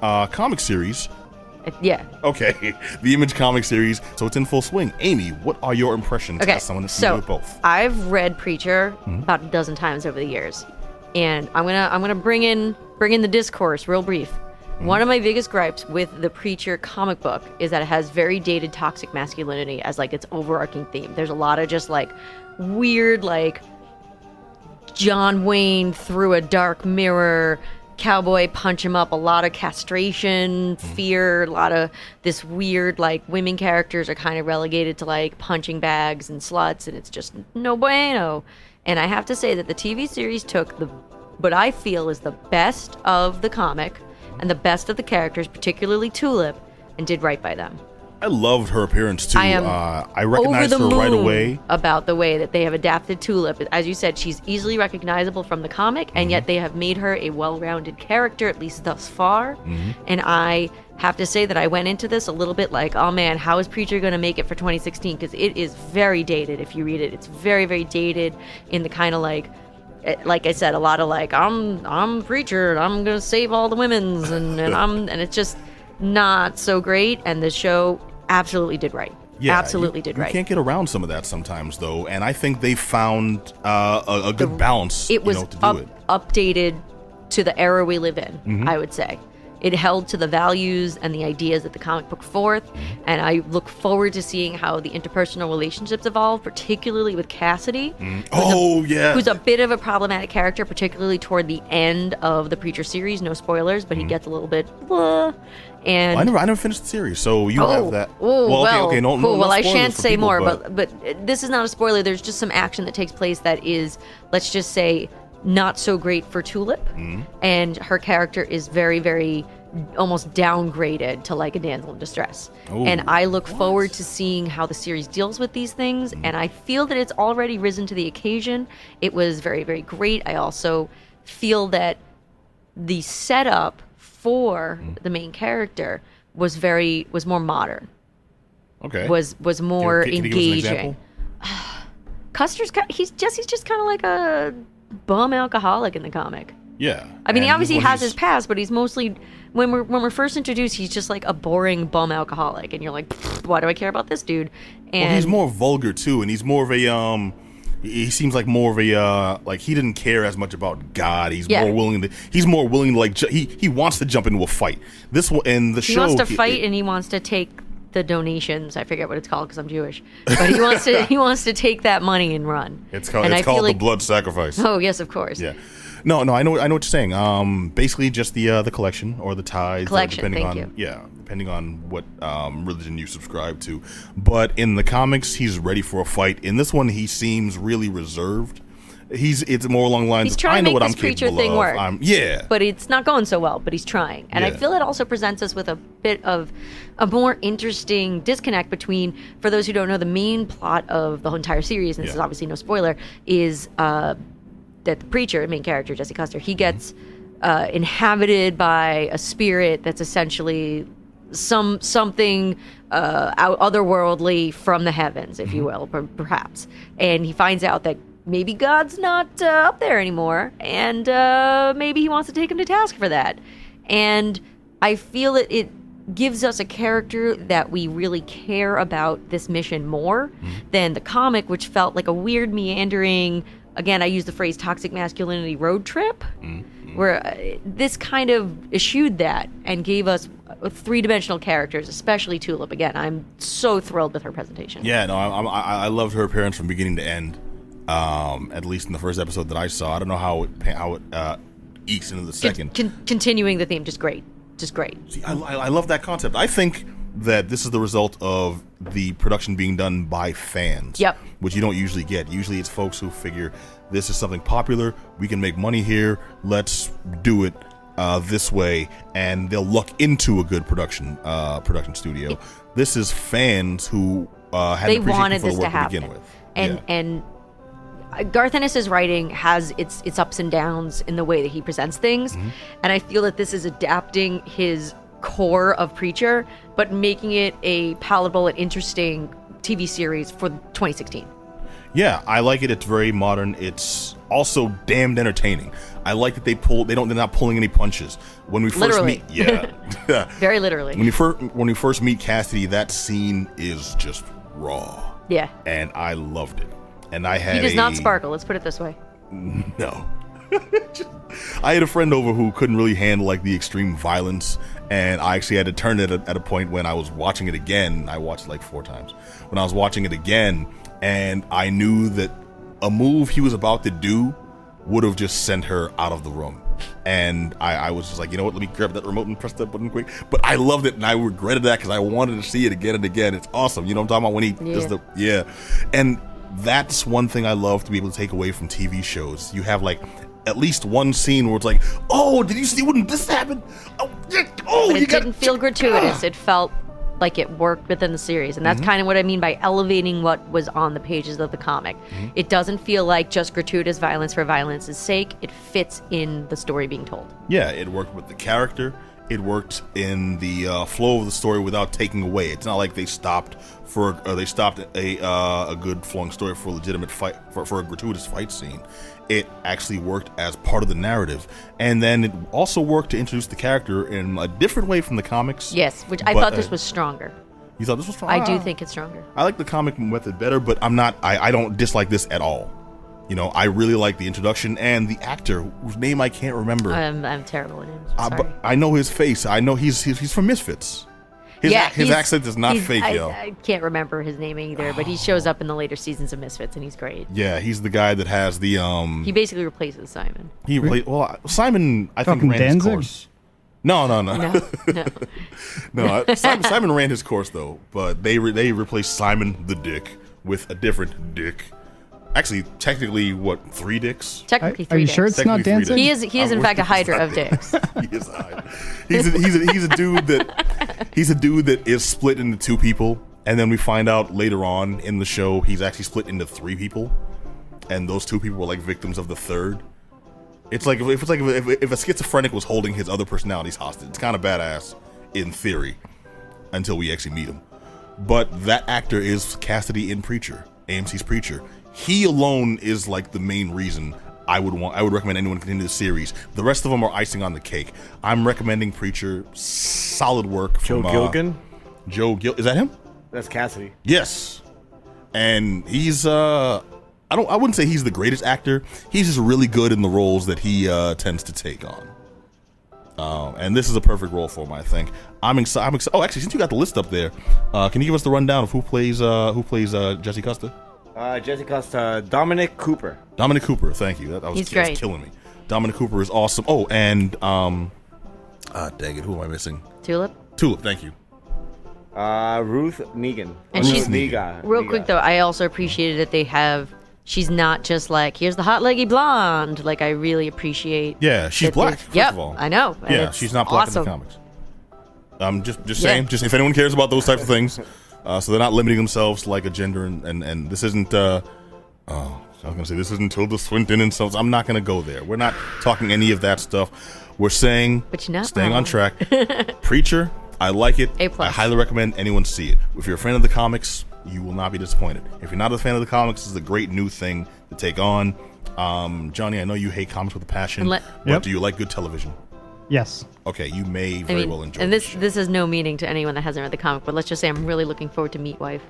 comic series. Yeah. Okay, the Image comic series. So it's in full swing. Amy, what are your impressions as someone that's familiar with both? I've read Preacher about a dozen times over the years, and I'm gonna bring in the discourse real brief. One of my biggest gripes with the Preacher comic book is that it has very dated toxic masculinity as like its overarching theme. There's a lot of just like weird like John Wayne through a dark mirror, cowboy punch him up, a lot of castration, fear, a lot of this weird like women characters are kind of relegated to like punching bags and sluts, and it's just no bueno. And I have to say that the TV series took what I feel is the best of the comic and the best of the characters, particularly Tulip, and did right by them. I loved her appearance too. I recognized over the her right moon away about the way that they have adapted Tulip. As you said, she's easily recognizable from the comic, and yet they have made her a well-rounded character, at least thus far. And I have to say that I went into this a little bit like, oh man, how is Preacher going to make it for 2016? Because it is very dated. If you read it, it's very, very dated in the kind of like I said, a lot of like, I'm Preacher, and I'm gonna save all the women's, and it's just not so great. And the show absolutely did right. Yeah, absolutely did right. You can't get around some of that sometimes, though, and I think they found a good balance. It was to do it. Updated to the era we live in. I would say. It held to the values and the ideas that the comic put forth, and I look forward to seeing how the interpersonal relationships evolve, particularly with Cassidy. Who's a bit of a problematic character, particularly toward the end of the Preacher series. No spoilers, but he gets a little bit blah. And I never finished the series, so you have that. Okay. No I spoilers shan't for say people, more, but this is not a spoiler. There's just some action that takes place that is, let's just say, not so great for Tulip, and her character is very, very almost downgraded to like a damsel in distress. And I look forward to seeing how the series deals with these things, and I feel that it's already risen to the occasion. It was very, very great. I also feel that the setup for the main character was more modern. Okay. Was more can engaging. You give us an example? Custer's he's just kind of like a bum alcoholic in the comic. Yeah. I mean, he obviously has his past, but he's mostly when we're first introduced, he's just like a boring bum alcoholic, and you're like, why do I care about this dude? And he's more vulgar too, and he's more of a he seems like more of a like he didn't care as much about God. He's more willing to like he wants to jump into a fight. This one and the show. He wants to fight, and he wants to take the donations. I forget what it's called because I'm Jewish, but he wants to take that money and run. It's called the blood sacrifice. Oh yes, of course. Yeah. No, I know what you're saying. Basically, just the collection or the tithes, depending on what religion you subscribe to. But in the comics, he's ready for a fight. In this one, he seems really reserved. It's more along the lines. He's trying to make this Preacher thing work. But it's not going so well. But he's trying, and I feel it also presents us with a bit of a more interesting disconnect between, for those who don't know, the main plot of the whole entire series, and this is obviously no spoiler, is that the Preacher, main character Jesse Custer, he gets inhabited by a spirit that's essentially something otherworldly from the heavens, if you will, perhaps. And he finds out that maybe God's not up there anymore, and maybe he wants to take him to task for that. And I feel it gives us a character that we really care about this mission more than the comic, which felt like a weird meandering, again, I use the phrase toxic masculinity road trip, where this kind of eschewed that and gave us three-dimensional characters, especially Tulip. Again, I'm so thrilled with her presentation. Yeah, no, I loved her appearance from beginning to end. At least in the first episode that I saw. I don't know how it ekes into the second. Continuing the theme, just great. See, I love that concept. I think that this is the result of the production being done by fans. Yep. Which you don't usually get. Usually it's folks who figure this is something popular, we can make money here, let's do it this way, and they'll luck into a good production studio. This is fans who had an appreciation for the work to begin with. And Garth Ennis's writing has its ups and downs in the way that he presents things, and I feel that this is adapting his core of Preacher, but making it a palatable and interesting TV series for 2016. Yeah, I like it. It's very modern. It's also damned entertaining. I like that they're not pulling any punches. When we first meet, Very literally. When you first meet Cassidy, that scene is just raw. Yeah. And I loved it. And he does not sparkle. Let's put it this way. No. I had a friend over who couldn't really handle like the extreme violence, and I actually had to turn it at a point when I was watching it again. I watched it like 4 times. When I was watching it again, and I knew that a move he was about to do would have just sent her out of the room. And I was just like, you know what, let me grab that remote and press that button quick. But I loved it, and I regretted that because I wanted to see it again and again. It's awesome. You know what I'm talking about? When he does the, And that's one thing I love to be able to take away from TV shows. You have like at least one scene where it's like, oh, did you see when this happened? Oh, but it didn't feel gratuitous. It felt like it worked within the series. And that's kind of what I mean by elevating what was on the pages of the comic. It doesn't feel like just gratuitous violence for violence's sake. It fits in the story being told. Yeah, it worked with the character. It worked in the flow of the story without taking away. It's not like they stopped a good flowing story for a legitimate fight, for a gratuitous fight scene. It actually worked as part of the narrative, and then it also worked to introduce the character in a different way from the comics. Yes, which I thought this was stronger. You thought this was stronger? I do think it's stronger. I like the comic method better, but I don't dislike this at all. You know, I really like the introduction and the actor whose name I can't remember. I'm terrible at names. But I know his face. I know he's from Misfits. His accent is not fake, yo. I can't remember his name either, but he shows up in the later seasons of Misfits, and he's great. Yeah, he's the guy that has the He basically replaces Simon. Simon, I think, ran his course. No. Simon ran his course though, but they replaced Simon the Dick with a different Dick. Actually, technically, 3 dicks? Technically 3 Are you dicks. sure it's not dancing? He is in fact a hydra of dicks. He is a hydra. He's a dude that is split into 2 people, and then we find out later on in the show he's actually split into 3 people, and those 2 people were like victims of the third. It's like if a schizophrenic was holding his other personalities hostage. It's kind of badass in theory until we actually meet him. But that actor is Cassidy in Preacher, AMC's Preacher. He alone is like the main reason I would recommend anyone continue the series. The rest of them are icing on the cake. I'm recommending Preacher. Solid work from Joe Gilgan. Is that him? That's Cassidy. Yes. And he's I wouldn't say he's the greatest actor. He's just really good in the roles that he tends to take on. And this is a perfect role for him, I think. I'm excited. Oh, actually, since you got the list up there, can you give us the rundown of who plays Jesse Custer? Jesse Costa, Dominic Cooper. Dominic Cooper, thank you. That was killing me. Dominic Cooper is awesome. Oh, and dang it, who am I missing? Tulip, thank you. Ruth Negan. And she's real quick though. I also appreciated that she's not just like, here's the hot leggy blonde. Like, I really appreciate. Yeah, she's black. First of all, I know. Yeah, she's not black in the comics. Just saying. Just if anyone cares about those types of things. So they're not limiting themselves to like a gender, and this isn't. I was gonna say this isn't Tilda Swinton and so. I'm not gonna go there. We're not talking any of that stuff. We're saying, but you're not staying on track. Preacher, I like it. A+. I highly recommend anyone see it. If you're a fan of the comics, you will not be disappointed. If you're not a fan of the comics, this is a great new thing to take on. Jonny, I know you hate comics with a passion, but do you like good television? Yes. Okay, you may very well enjoy it. And this has no meaning to anyone that hasn't read the comic, but let's just say I'm really looking forward to Meat Wife.